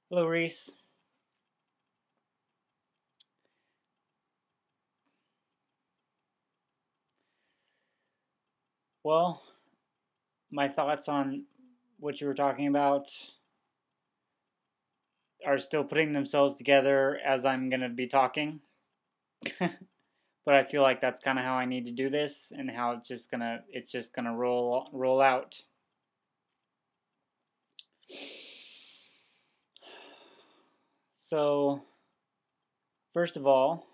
Hello, Reese. Well, my thoughts on what you were talking about are still putting themselves together as I'm going to be talking. But I feel like that's kind of how I need to do this and how it's just gonna roll out. So, first of all,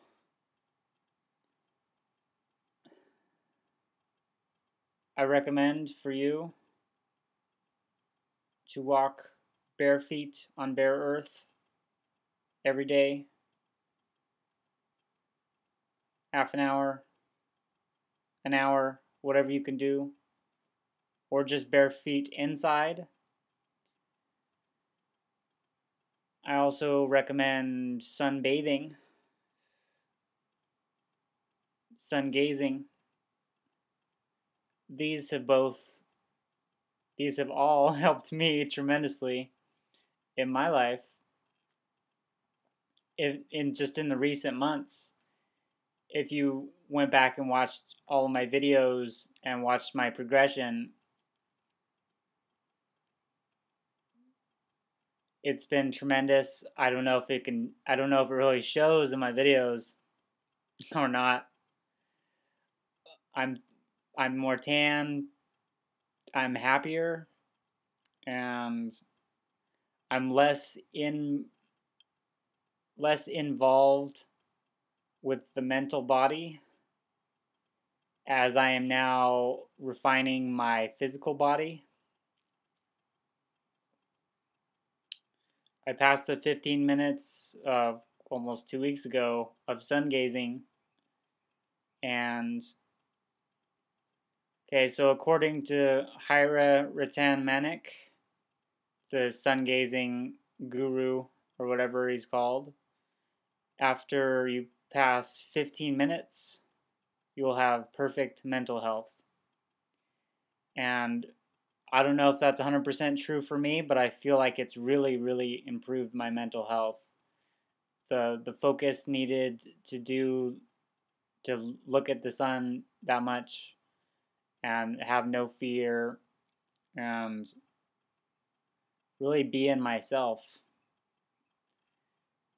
I recommend for you to walk bare feet on bare earth every day, half an hour, whatever you can do, or just bare feet inside. I also recommend sunbathing, sun gazing. These have both these have all helped me tremendously in my life in the recent months. If you went back and watched all of my videos and watched my progression, it's been tremendous. I don't know if it really shows in my videos or not. I'm I'm more tan, I'm happier, and I'm less involved with the mental body as I am now refining my physical body. I passed the 15 minutes almost 2 weeks ago of sun gazing, and okay, so according to Hyra Ratan Manik, the sun gazing guru or whatever he's called, after you pass 15 minutes, you will have perfect mental health. And I don't know if that's 100% true for me, but I feel like it's really, really improved my mental health. The focus needed to look at the sun that much and have no fear and really be in myself.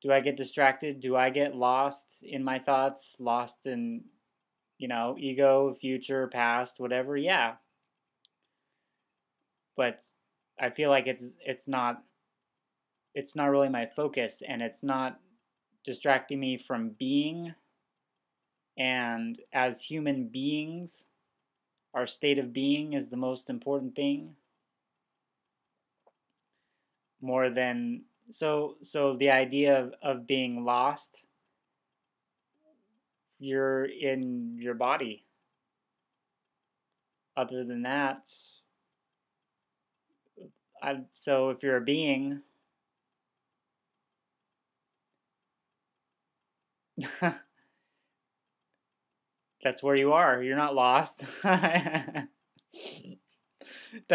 Do I get distracted? Do I get lost in my thoughts? Lost in, ego, future, past, whatever? Yeah. But I feel like it's not really my focus, and it's not distracting me from being. And as human beings, our state of being is the most important thing. More than so the idea of being lost, you're in your body. Other than that, so if you're a being, that's where you are. You're not lost. That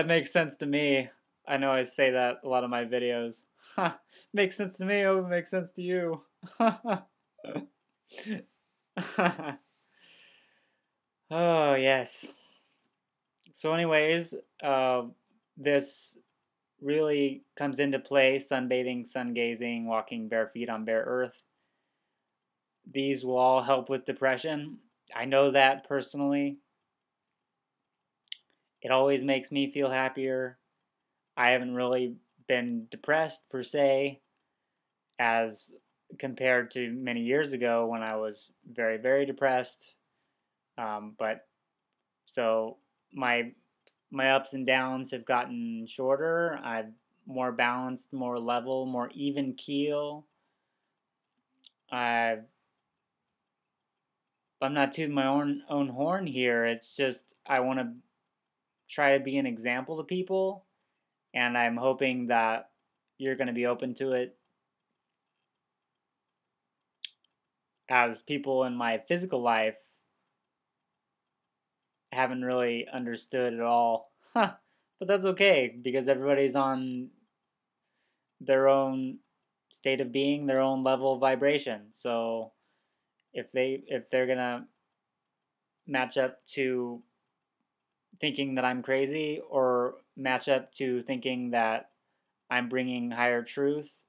makes sense to me. I know I say that a lot of my videos. Makes sense to me. Oh, it makes sense to you. Oh, yes. So, anyways, this really comes into play: sunbathing, sun gazing, walking bare feet on bare earth. These will all help with depression. I know that personally. It always makes me feel happier. I haven't really been depressed per se as compared to many years ago when I was very, very depressed. But so my ups and downs have gotten shorter. I've more balanced, more level, more even keel. I've I'm not tooting my own horn here. It's just I want to try to be an example to people, and I'm hoping that you're going to be open to it, as people in my physical life haven't really understood at all. But that's okay because everybody's on their own state of being, their own level of vibration. So if they're gonna match up to thinking that I'm crazy, or match up to thinking that I'm bringing higher truth,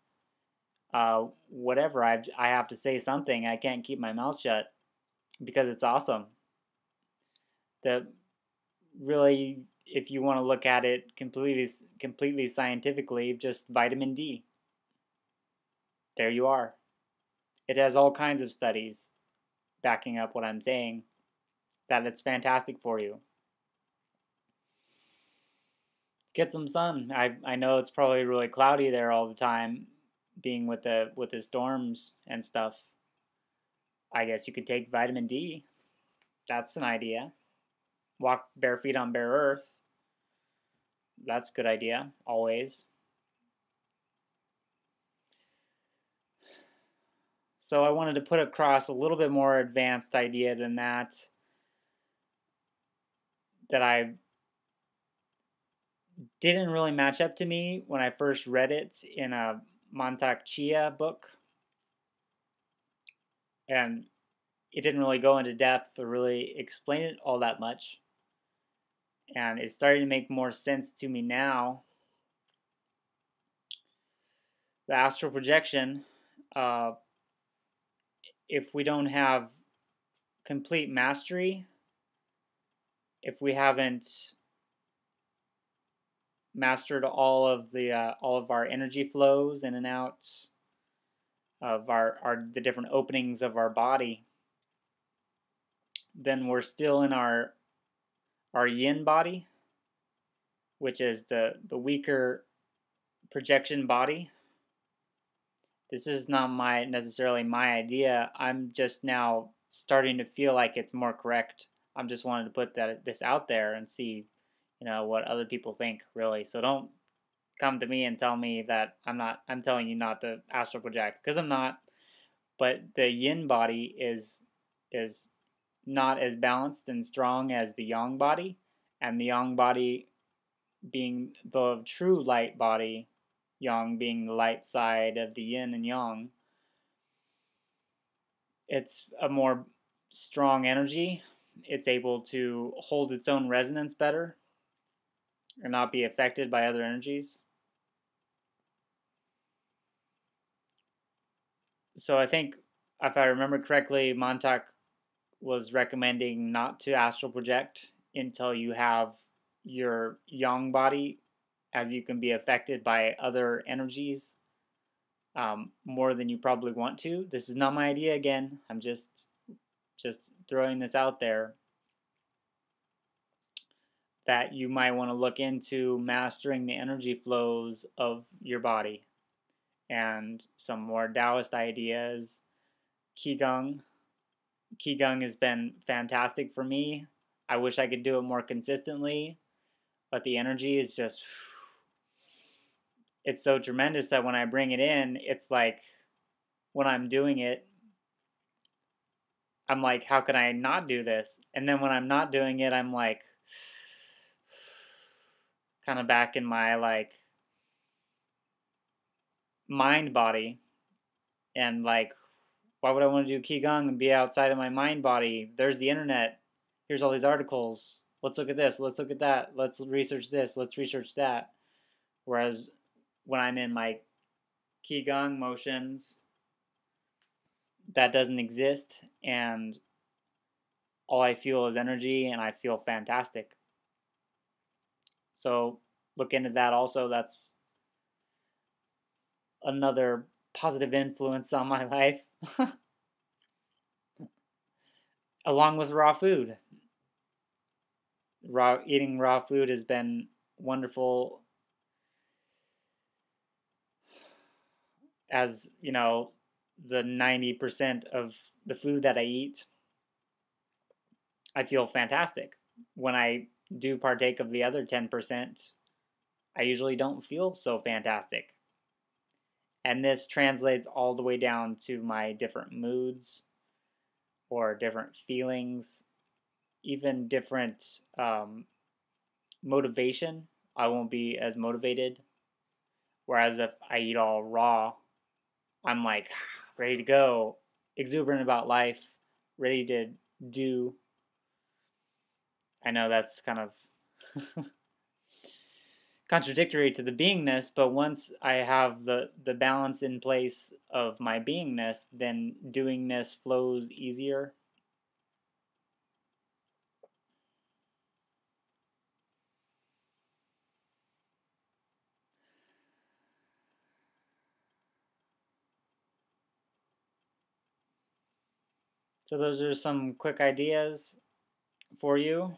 whatever, I have to say something. I can't keep my mouth shut because it's awesome. The really, if you want to look at it completely scientifically, just vitamin D. There you are. It has all kinds of studies backing up what I'm saying, that it's fantastic for you. Get some sun. I know it's probably really cloudy there all the time, being with the storms and stuff. I guess you could take vitamin D. That's an idea. Walk bare feet on bare earth. That's a good idea, always. So I wanted to put across a little bit more advanced idea than that I didn't really match up to me when I first read it in a Mantak Chia book. And it didn't really go into depth or really explain it all that much. And it's starting to make more sense to me now. The astral projection, if we don't have complete mastery, if we haven't mastered all of our energy flows in and out of the different openings of our body, then we're still in our yin body, which is the weaker projection body. This is not necessarily my idea. I'm just now starting to feel like it's more correct. I'm just wanting to put this out there and see, what other people think, really. So don't come to me and tell me that I'm telling you not to astral project, because I'm not. But the yin body is not as balanced and strong as the yang body, and the yang body being the true light body, yang being the light side of the yin and yang. It's a more strong energy. It's able to hold its own resonance better and not be affected by other energies. So I think, if I remember correctly, Montauk was recommending not to astral project until you have your yang body, as you can be affected by other energies more than you probably want to. This is not my idea again. I'm just throwing this out there, that you might want to look into mastering the energy flows of your body. And some more Taoist ideas. Qigong. Qigong has been fantastic for me. I wish I could do it more consistently, but the energy is just, it's so tremendous that when I bring it in, it's like, when I'm doing it, I'm like, how can I not do this? And then when I'm not doing it, I'm like, kind of back in my mind body, and why would I want to do Qigong and be outside of my mind body? There's the internet. Here's all these articles. Let's look at this. Let's look at that. Let's research this. Let's research that. Whereas when I'm in my Qigong motions, that doesn't exist, and all I feel is energy, and I feel fantastic. So look into that also. That's another positive influence on my life. Along with raw food. Eating raw food has been wonderful. As the 90% of the food that I eat, I feel fantastic. When I do partake of the other 10%, I usually don't feel so fantastic. And this translates all the way down to my different moods or different feelings, even different motivation. I won't be as motivated. Whereas if I eat all raw, I'm like ready to go, exuberant about life, ready to do. I know that's kind of contradictory to the beingness, but once I have the balance in place of my beingness, then doingness flows easier. So those are some quick ideas for you.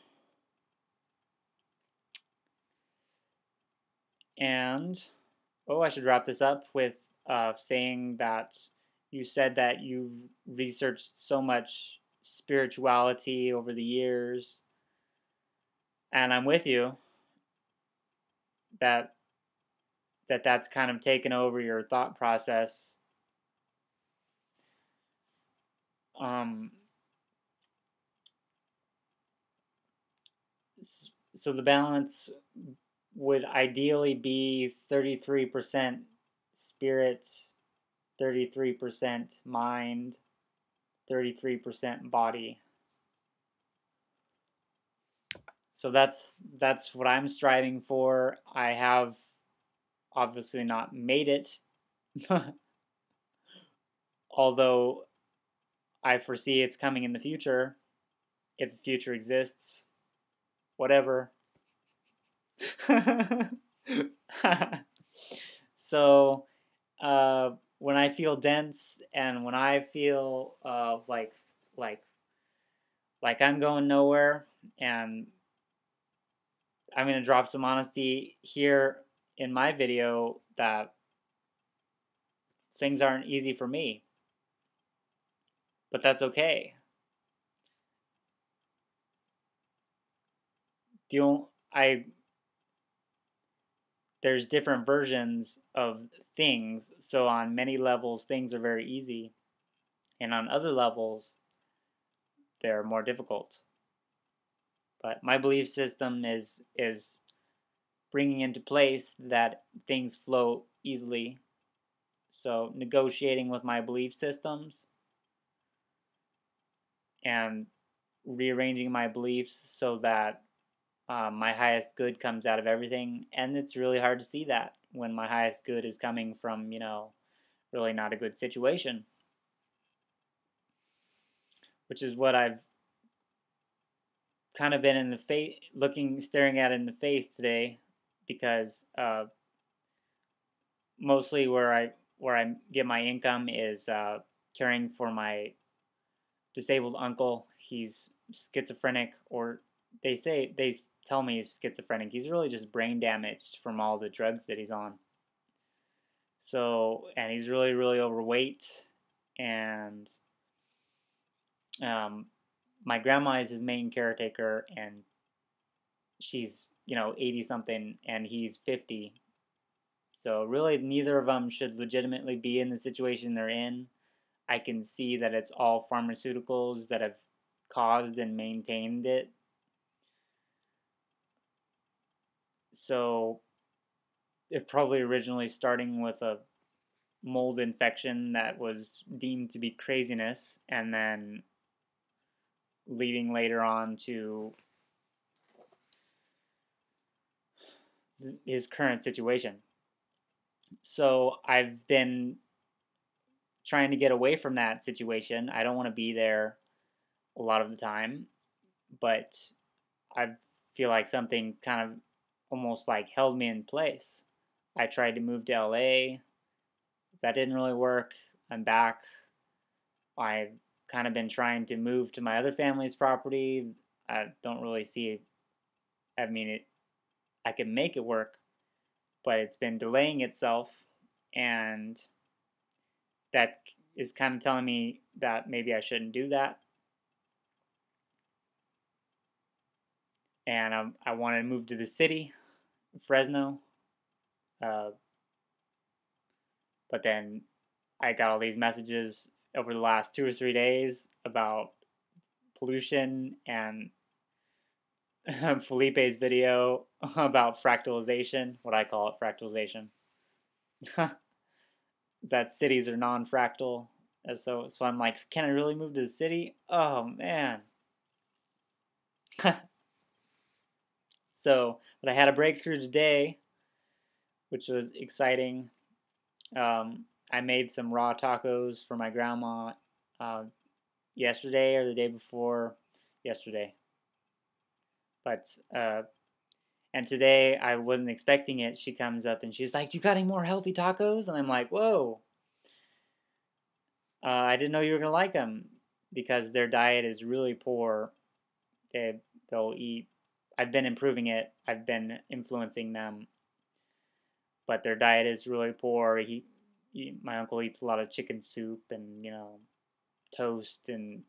And I should wrap this up with saying that you said that you've researched so much spirituality over the years, and I'm with you that that's kind of taken over your thought process. Um, so the balance would ideally be 33% spirit, 33% mind, 33% body. So that's what I'm striving for. I have obviously not made it, although I foresee it's coming in the future, if the future exists, whatever. So when I feel dense and when I feel like I'm going nowhere, and I'm gonna drop some honesty here in my video that things aren't easy for me, but that's okay. I There's different versions of things, so on many levels things are very easy, and on other levels they're more difficult. But my belief system is bringing into place that things flow easily. So negotiating with my belief systems and rearranging my beliefs so that my highest good comes out of everything. And it's really hard to see that when my highest good is coming from, really not a good situation, which is what I've kind of been in the face, staring at in the face today, because mostly where I get my income is caring for my disabled uncle. He's schizophrenic, or they tell me he's schizophrenic. He's really just brain damaged from all the drugs that he's on. So, and he's really, really overweight, and my grandma is his main caretaker, and she's 80 something, and he's 50. So really, neither of them should legitimately be in the situation they're in. I can see that it's all pharmaceuticals that have caused and maintained it. So it probably originally starting with a mold infection that was deemed to be craziness, and then leading later on to his current situation. So I've been trying to get away from that situation. I don't want to be there a lot of the time, but I feel like something kind of almost like held me in place. I tried to move to LA. That didn't really work. I'm back. I've kind of been trying to move to my other family's property. I don't really see, I mean, I can make it work, but it's been delaying itself, and that is kind of telling me that maybe I shouldn't do that. And I wanted to move to the city, Fresno, but then I got all these messages over the last 2 or 3 days about pollution, and Felipe's video about fractalization, what I call it, fractalization. that cities are non-fractal. So I'm like, can I really move to the city? Oh man. But I had a breakthrough today, which was exciting. I made some raw tacos for my grandma uh, yesterday or the day before yesterday. But and today I wasn't expecting it. She comes up and she's like, "Do you got any more healthy tacos?" And I'm like, "Whoa, I didn't know you were gonna like them because their diet is really poor. They'll eat. I've been improving it. I've been influencing them, but their diet is really poor. My uncle eats a lot of chicken soup and toast and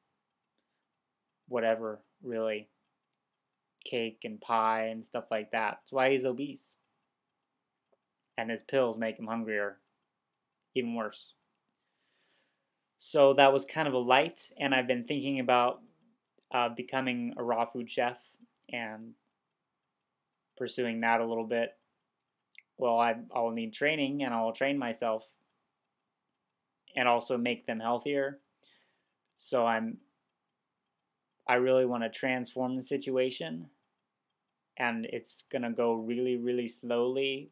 whatever, really, cake and pie and stuff like that. That's why he's obese. And his pills make him hungrier, even worse. So that was kind of a light, and I've been thinking about becoming a raw food chef and pursuing that a little bit. Well, I'll need training, and I'll train myself and also make them healthier. So I really want to transform the situation, and it's gonna go really, really slowly,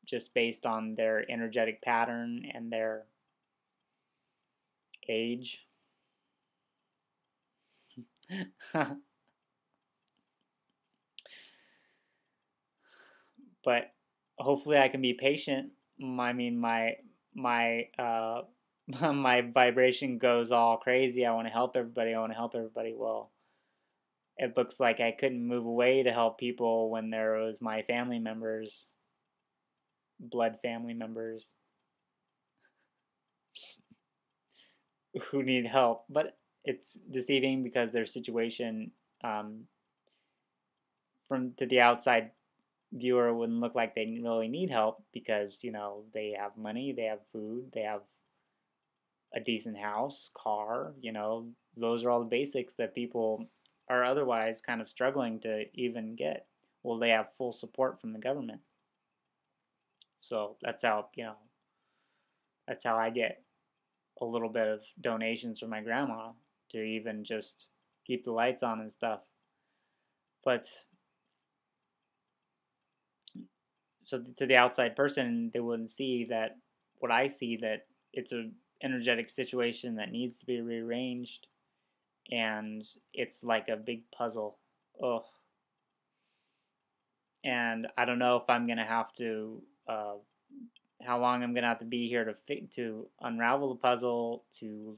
just based on their energetic pattern and their age. But hopefully I can be patient. I mean, my my vibration goes all crazy. I want to help everybody. I want to help everybody. Well, it looks like I couldn't move away to help people when there was my family members, blood family members, who need help. But it's deceiving because their situation, um, from to the outside viewer, wouldn't look like they really need help because they have money, they have food, they have a decent house, car. Those are all the basics that people are otherwise kind of struggling to even get. Well, they have full support from the government. So that's how I get a little bit of donations from my grandma to even just keep the lights on and stuff. But so to the outside person, they wouldn't see that what I see, that it's a energetic situation that needs to be rearranged, and it's like a big puzzle. Ugh. And I don't know if I'm gonna have to, how long I'm gonna have to be here to unravel the puzzle, to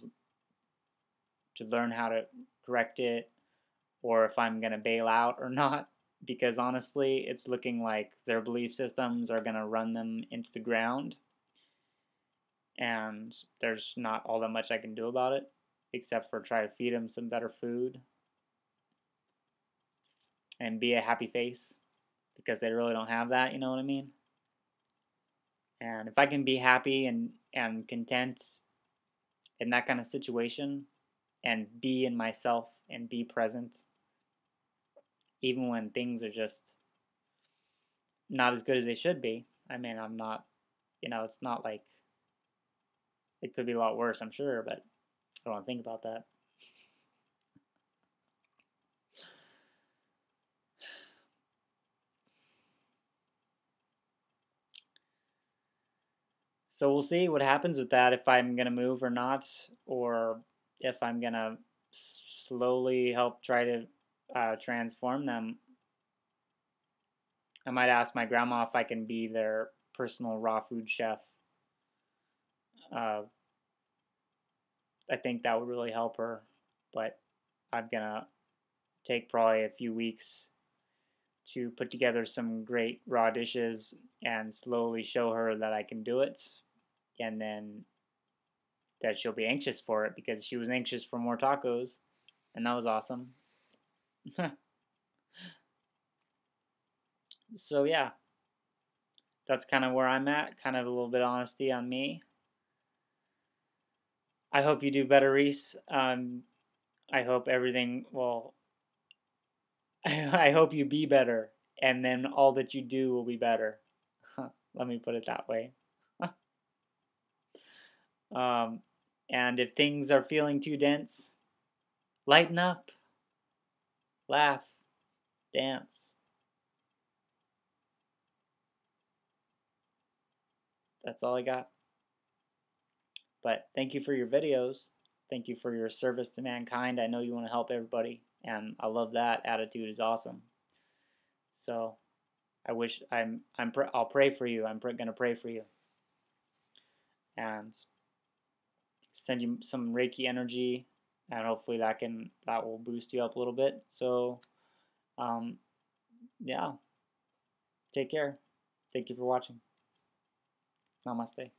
learn how to correct it, or if I'm gonna bail out or not. Because honestly, it's looking like their belief systems are gonna run them into the ground, and there's not all that much I can do about it, except for try to feed them some better food and be a happy face, because they really don't have that, you know what I mean? And if I can be happy and content in that kind of situation and be in myself and be present, even when things are just not as good as they should be. I mean, I'm not, it's not like it could be a lot worse, I'm sure, but I don't want to think about that. So we'll see what happens with that, if I'm going to move or not, or if I'm going to slowly help try to transform them. I might ask my grandma if I can be their personal raw food chef. Uh, I think that would really help her, but I'm going to take probably a few weeks to put together some great raw dishes and slowly show her that I can do it, and then that she'll be anxious for it, because she was anxious for more tacos, and that was awesome. So yeah, that's kind of where I'm at, kind of a little bit of honesty on me. I hope you do better, Reese. I hope everything, well, I hope you be better, and then all that you do will be better. Let me put it that way. And if things are feeling too dense, lighten up, laugh, dance. That's all I got. But thank you for your videos. Thank you for your service to mankind. I know you want to help everybody, and I love that attitude. Is awesome. So I'll pray for you. I'm gonna pray for you and send you some Reiki energy, and hopefully that will boost you up a little bit. So, yeah, take care. Thank you for watching. Namaste.